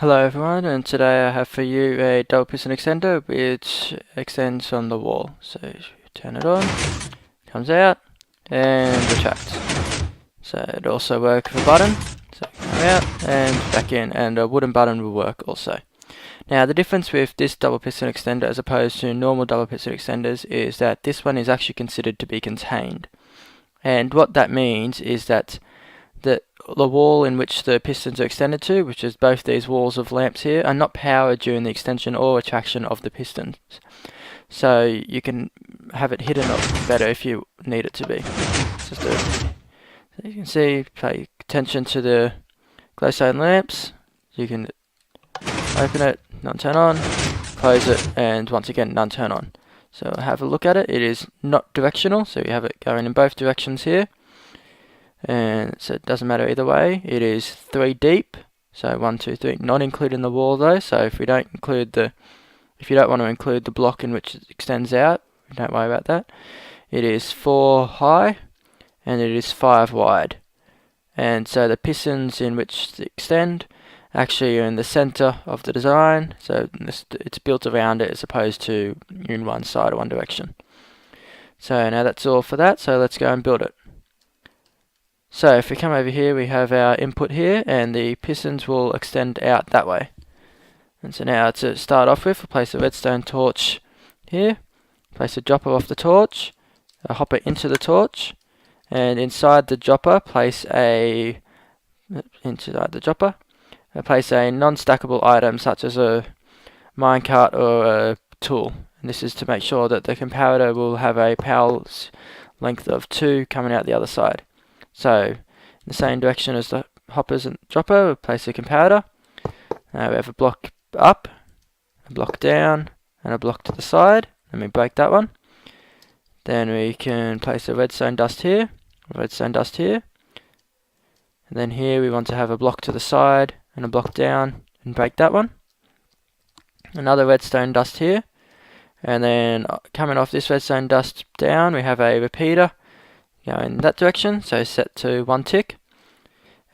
Hello everyone, and today I have for you a double piston extender which extends from the wall. So if you turn it on, comes out and retracts. So it also works with a button, so it can come out and back in, and a wooden button will work also. Now the difference with this double piston extender as opposed to normal double piston extenders is that this one is actually considered to be contained. And what that means is that the wall in which the pistons are extended to, which is both these walls of lamps here, are not powered during the extension or retraction of the pistons. So you can have it hidden up better if you need it to be. So you can see, pay attention to the glowstone lamps. You can open it, none turn on, close it, and once again none turn on. So have a look at it. It is not directional, so you have it going in both directions here. And so it doesn't matter either way. It is 3 deep, so 1, 2, 3, not including the wall though. So if you don't want to include the block in which it extends out, don't worry about that. It is 4 high and it is 5 wide. And so the pistons in which they extend actually are in the center of the design, so it's built around it as opposed to in one side or one direction. So now that's all for that, so let's go and build it. So if we come over here, we have our input here, and the pistons will extend out that way. And so now to start off with, we'll place a redstone torch here, place a dropper off the torch, a hopper into the torch, and inside the dropper place a non-stackable item such as a minecart or a tool. And this is to make sure that the comparator will have a power length of 2 coming out the other side. So, in the same direction as the hoppers and dropper, we'll place a comparator. Now we have a block up, a block down, and a block to the side. Let me break that one. Then we can place a redstone dust here, and then here we want to have a block to the side and a block down, and break that one. Another redstone dust here, and then coming off this redstone dust down, we have a repeater. Go in that direction, so set to 1 tick,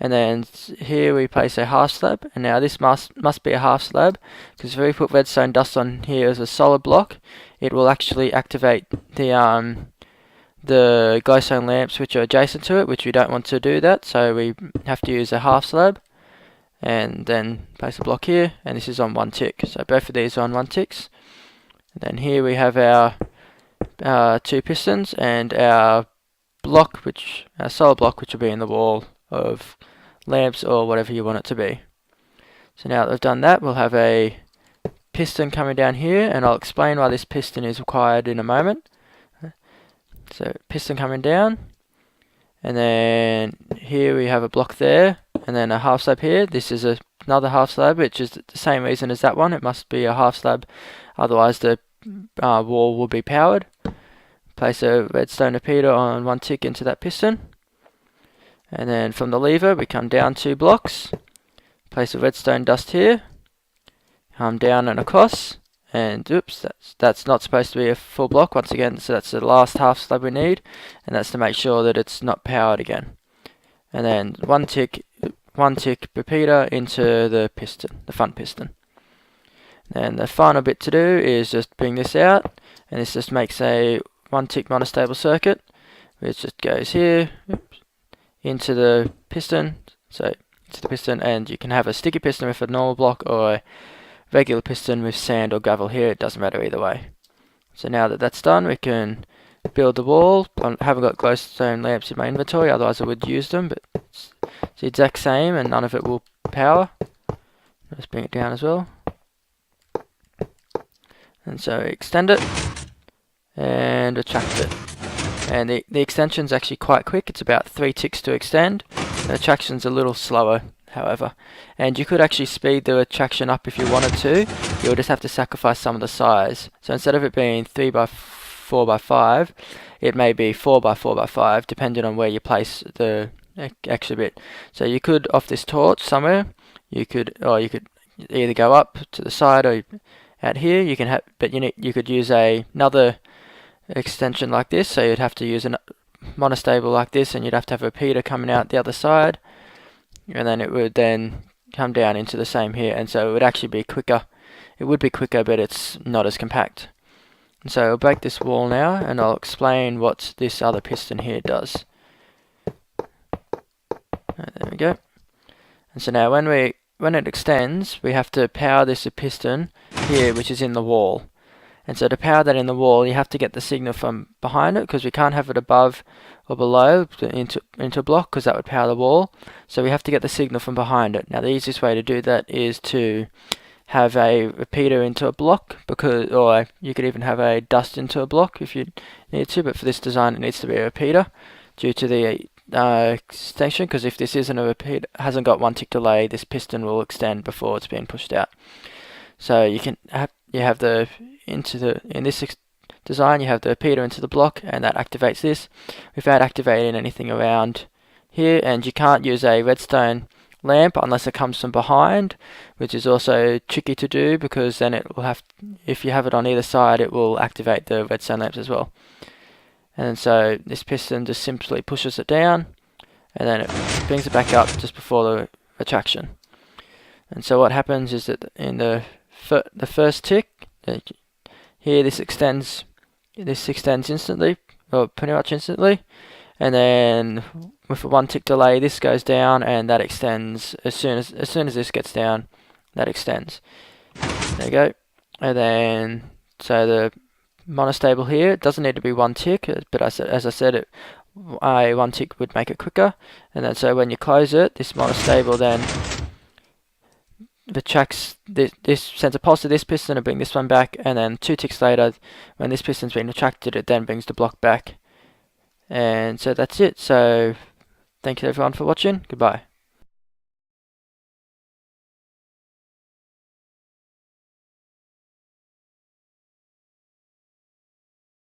and then here we place a half slab. And now this must be a half slab, because if we put redstone dust on here as a solid block, it will actually activate the glowstone lamps which are adjacent to it, which we don't want to do that, so we have to use a half slab, and then place a block here, and this is on 1 tick. So both of these are on 1 ticks. And then here we have our 2 pistons and our solid block, which will be in the wall of lamps or whatever you want it to be. So now that we've done that, we'll have a piston coming down here, and I'll explain why this piston is required in a moment. So piston coming down, and then here we have a block there, and then a half slab here. This is another half slab, which is the same reason as that one. It must be a half slab, otherwise the wall will be powered. Place a redstone repeater on 1 tick into that piston, and then from the lever we come down 2 blocks, place a redstone dust here, come down and across, and oops, that's not supposed to be a full block once again, so that's the last half slab we need, and that's to make sure that it's not powered again. And then 1 tick repeater into the piston, the front piston. And the final bit to do is just bring this out, and this just makes a 1 tick monostable circuit, which just goes here, into the piston, and you can have a sticky piston with a normal block or a regular piston with sand or gravel here, it doesn't matter either way. So now that that's done, we can build the wall. I haven't got glowstone lamps in my inventory, otherwise I would use them, but it's the exact same and none of it will power. Let's bring it down as well. And so extend it and retract it. And the extension's actually quite quick. It's about 3 ticks to extend. The retraction's a little slower, however. And you could actually speed the retraction up if you wanted to. You'll just have to sacrifice some of the size. So instead of it being 3 by 4 by 5, it may be 4 by 4 by 5, depending on where you place the extra bit. So you could, off this torch somewhere, you could either go up to the side or out here. You can you could use another extension like this, so you'd have to use a monostable like this, and you'd have to have a repeater coming out the other side, and then it would then come down into the same here, and so it would actually be quicker. It would be quicker, but it's not as compact. And so I'll break this wall now, and I'll explain what this other piston here does. There we go. And so now when it extends, we have to power this piston here, which is in the wall. And so to power that in the wall, you have to get the signal from behind it, because we can't have it above or below into a block, because that would power the wall. So we have to get the signal from behind it. Now the easiest way to do that is to have a repeater into a block, or you could even have a dust into a block if you need to, but for this design it needs to be a repeater due to the extension, because if this isn't a repeater, hasn't got 1 tick delay, this piston will extend before it's being pushed out. So you have in this design you have the repeater into the block, and that activates this without activating anything around here. And you can't use a redstone lamp unless it comes from behind, which is also tricky to do, because then it will if you have it on either side, it will activate the redstone lamps as well. And so this piston just simply pushes it down, and then it brings it back up just before the retraction. And so what happens is that in the first tick here, this extends instantly, or pretty much instantly, and then with a 1 tick delay this goes down, and that extends as soon as this gets down, that extends. There you go. And then so the monostable here, it doesn't need to be 1 tick, but as I said, a 1 tick would make it quicker. And then so when you close it, this monostable then retracts this sends a pulse to this piston and bring this one back, and then 2 ticks later, when this piston's been retracted, it then brings the block back. And so that's it. So thank you everyone for watching. Goodbye.